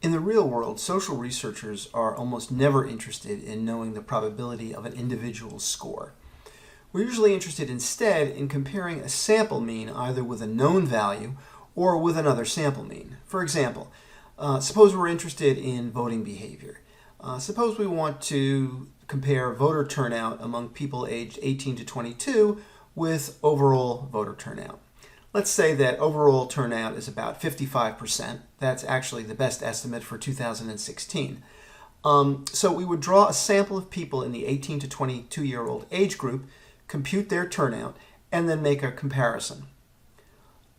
In the real world, social researchers are almost never interested in knowing the probability of an individual's score. We're usually interested instead in comparing a sample mean either with a known value or with another sample mean. For example, suppose we're interested in voting behavior. Suppose we want to compare voter turnout among people aged 18 to 22 with overall voter turnout. Let's say that overall turnout is about 55%. That's actually the best estimate for 2016. So we would draw a sample of people in the 18 to 22-year-old age group, compute their turnout, and then make a comparison.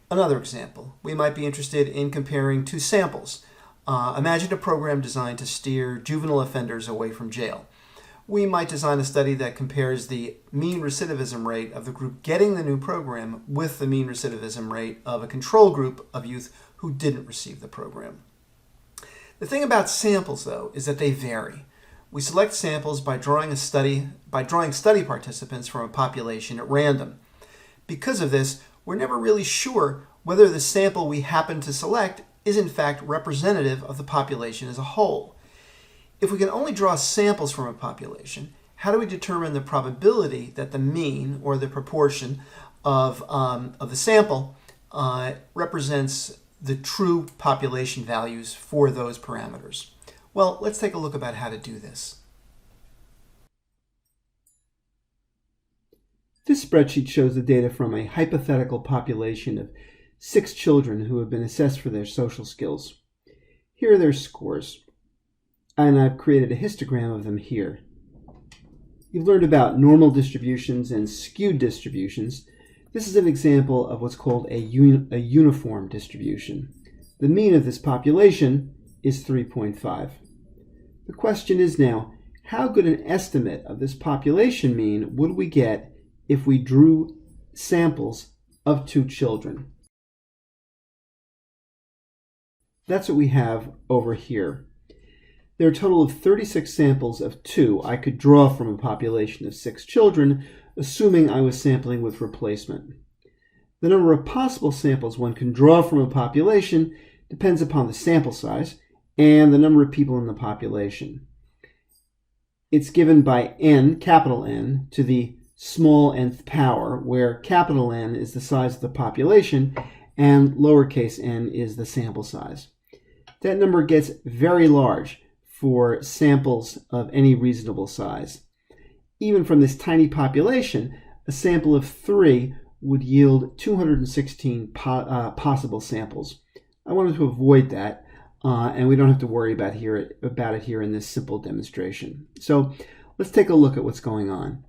Another example, we might be interested in comparing two samples. Imagine a program designed to steer juvenile offenders away from jail. We might design a study that compares the mean recidivism rate of the group getting the new program with the mean recidivism rate of a control group of youth who didn't receive the program. The thing about samples, though, is that they vary. We select samples by drawing study participants from a population at random. Because of this, we're never really sure whether the sample we happen to select is in fact representative of the population as a whole. If we can only draw samples from a population, how do we determine the probability that the mean, or the proportion of the sample, represents the true population values for those parameters? Well, let's take a look about how to do this. This spreadsheet shows the data from a hypothetical population of 6 children who have been assessed for their social skills. Here are their scores, and I've created a histogram of them here. You've learned about normal distributions and skewed distributions. This is an example of what's called a uniform distribution. The mean of this population is 3.5. The question is now, how good an estimate of this population mean would we get if we drew samples of 2 children? That's what we have over here. There are a total of 36 samples of 2 I could draw from a population of 6 children, assuming I was sampling with replacement. The number of possible samples one can draw from a population depends upon the sample size and the number of people in the population. It's given by n, capital N, to the small nth power, where capital N is the size of the population and lowercase n is the sample size. That number gets very large for samples of any reasonable size. Even from this tiny population, a sample of 3 would yield 216 possible samples. I wanted to avoid that, and we don't have to worry about it here in this simple demonstration. So let's take a look at what's going on.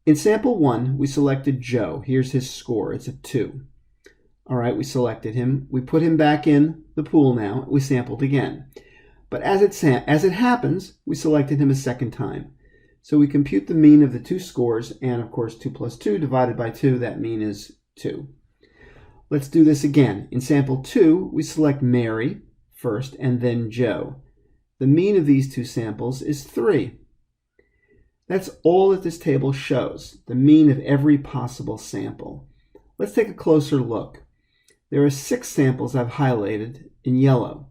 In sample 1, we selected Joe. Here's his score. It's a 2. All right, we selected him. We put him back in the pool now. We sampled again. But as it happens, we selected him a second time. So we compute the mean of the 2 scores, and of course 2 plus 2 divided by 2, that mean is 2. Let's do this again. In sample 2, we select Mary first and then Joe. The mean of these 2 samples is 3. That's all that this table shows, the mean of every possible sample. Let's take a closer look. There are 6 samples I've highlighted in yellow,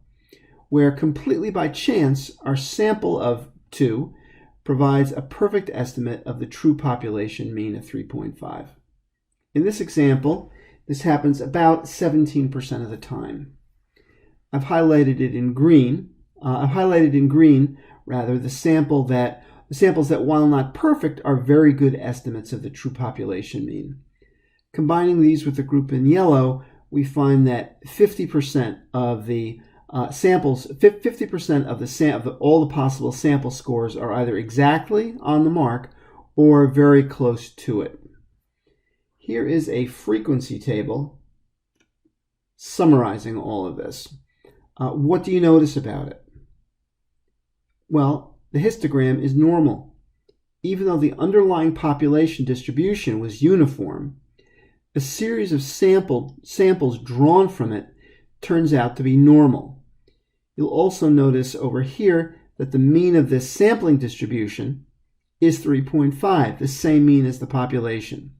where completely by chance our sample of 2 provides a perfect estimate of the true population mean of 3.5. In this example, this happens about 17% of the time. I've highlighted it in green. The samples that, while not perfect, are very good estimates of the true population mean. Combining these with the group in yellow, we find that 50% of the samples, 50% of all the possible sample scores are either exactly on the mark or very close to it. Here is a frequency table summarizing all of this. What do you notice about it? Well, the histogram is normal. Even though the underlying population distribution was uniform, a series of samples drawn from it turns out to be normal. You'll also notice over here that the mean of this sampling distribution is 3.5, the same mean as the population.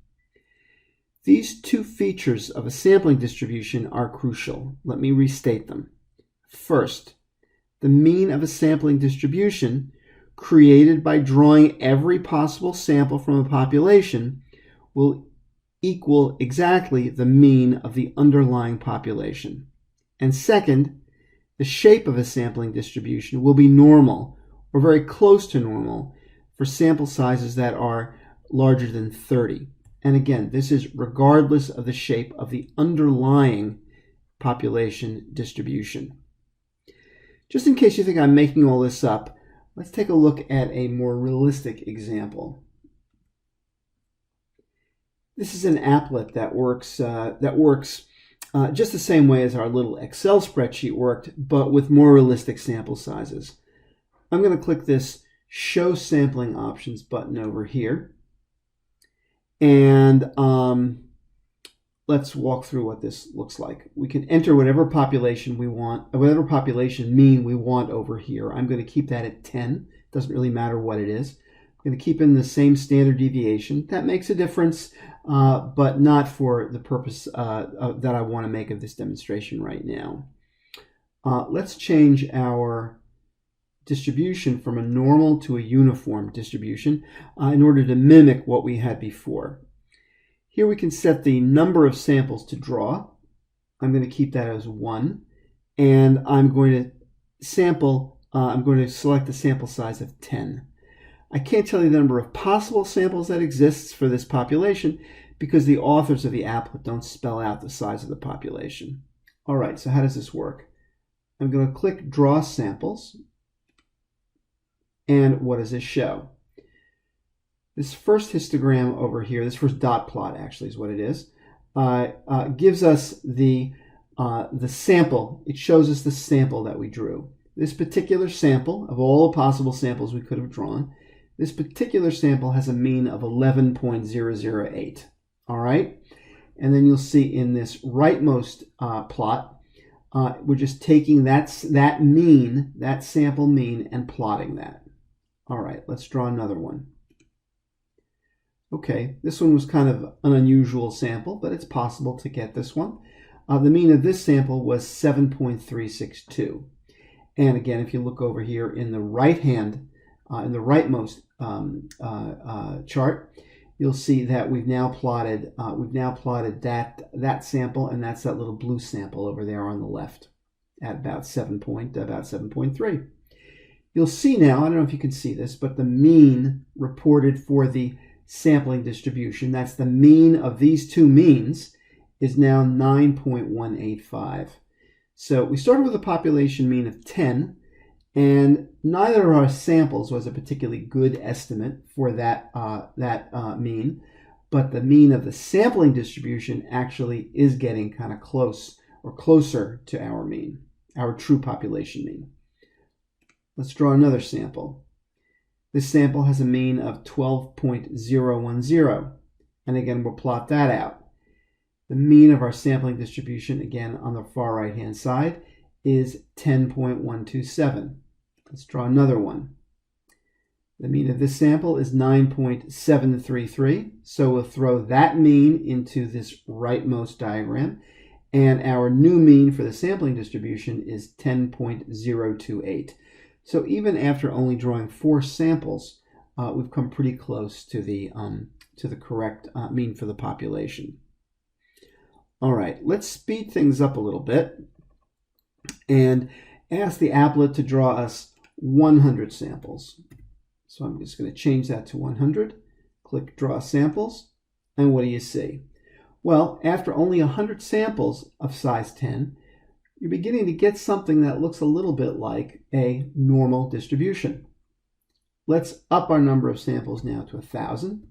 These 2 features of a sampling distribution are crucial. Let me restate them. First, the mean of a sampling distribution created by drawing every possible sample from a population will equal exactly the mean of the underlying population. And second, the shape of a sampling distribution will be normal or very close to normal for sample sizes that are larger than 30. And again, this is regardless of the shape of the underlying population distribution. Just in case you think I'm making all this up, let's take a look at a more realistic example. This is an applet that works just the same way as our little Excel spreadsheet worked, but with more realistic sample sizes. I'm going to click this Show Sampling Options button over here. And let's walk through what this looks like. We can enter whatever population we want, whatever population mean we want over here. I'm going to keep that at 10. It doesn't really matter what it is. I'm going to keep in the same standard deviation. That makes a difference, but not for the purpose that I want to make of this demonstration right now. Let's change our distribution from a normal to a uniform distribution in order to mimic what we had before. Here we can set the number of samples to draw. I'm going to keep that as 1, and I'm going to select the sample size of 10. I can't tell you the number of possible samples that exists for this population because the authors of the applet don't spell out the size of the population. All right, so how does this work? I'm going to click Draw Samples. And what does this show? This first histogram over here, this first dot plot actually is what it is, gives us the sample. It shows us the sample that we drew. This particular sample, of all possible samples we could have drawn, this particular sample has a mean of 11.008. All right? And then you'll see in this rightmost plot, we're just taking that sample mean, and plotting that. All right, let's draw another one. Okay, this one was kind of an unusual sample, but it's possible to get this one. The mean of this sample was 7.362. And again, if you look over here in the right-hand, in the rightmost chart, you'll see that we've now plotted that sample, and that's that little blue sample over there on the left at about 7.3. You'll see now, I don't know if you can see this, but the mean reported for the sampling distribution, that's the mean of these two means, is now 9.185. So we started with a population mean of 10, and neither of our samples was a particularly good estimate for that mean, but the mean of the sampling distribution actually is getting kind of close or closer to our mean, our true population mean. Let's draw another sample. This sample has a mean of 12.010, and again we'll plot that out. The mean of our sampling distribution, again on the far right hand side, is 10.127. Let's draw another one. The mean of this sample is 9.733, so we'll throw that mean into this rightmost diagram, and our new mean for the sampling distribution is 10.028. So even after only drawing 4 samples, we've come pretty close to the correct mean for the population. All right, let's speed things up a little bit and ask the applet to draw us 100 samples. So I'm just going to change that to 100, click Draw Samples, and what do you see? Well, after only 100 samples of size 10, you're beginning to get something that looks a little bit like a normal distribution. Let's up our number of samples now to 1,000.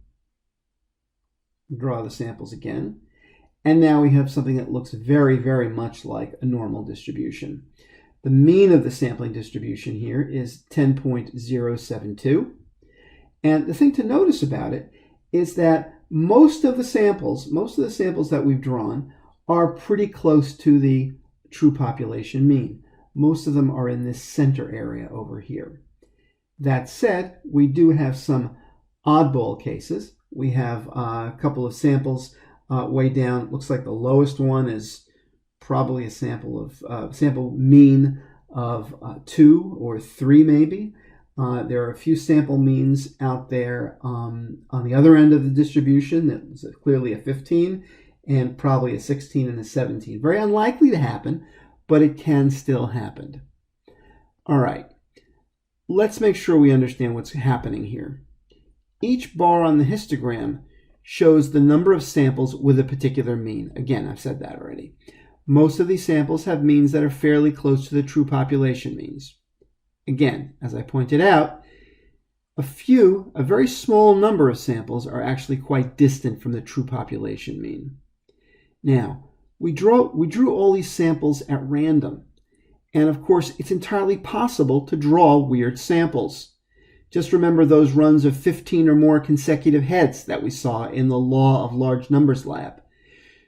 Draw the samples again. And now we have something that looks very, very much like a normal distribution. The mean of the sampling distribution here is 10.072. And the thing to notice about it is that most of the samples that we've drawn are pretty close to the true population mean. Most of them are in this center area over here. That said, we do have some oddball cases. We have a couple of samples way down. Looks like the lowest one is probably a sample mean of 2 or 3 maybe. There are a few sample means out there on the other end of the distribution that is clearly a 15 and probably a 16 and a 17. Very unlikely to happen, but it can still happen. All right, let's make sure we understand what's happening here. Each bar on the histogram shows the number of samples with a particular mean. Again, I've said that already. Most of these samples have means that are fairly close to the true population means. Again, as I pointed out, a very small number of samples are actually quite distant from the true population mean. Now, we drew all these samples at random. And of course, it's entirely possible to draw weird samples. Just remember those runs of 15 or more consecutive heads that we saw in the Law of Large Numbers lab.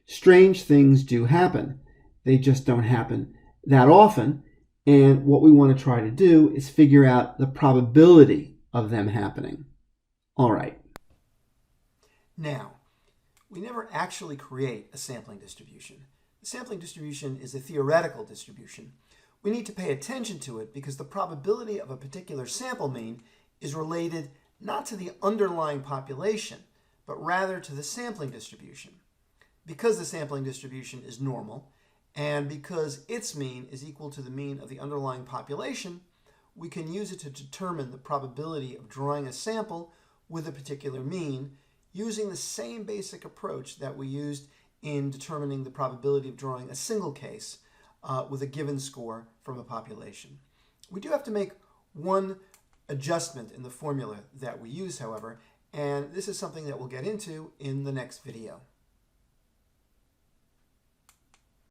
Strange things do happen. They just don't happen that often. And what we want to try to do is figure out the probability of them happening. All right. Now, we never actually create a sampling distribution. The sampling distribution is a theoretical distribution. We need to pay attention to it because the probability of a particular sample mean is related not to the underlying population, but rather to the sampling distribution. Because the sampling distribution is normal, and because its mean is equal to the mean of the underlying population, we can use it to determine the probability of drawing a sample with a particular mean using the same basic approach that we used in determining the probability of drawing a single case with a given score from a population. We do have to make one adjustment in the formula that we use, however, and this is something that we'll get into in the next video.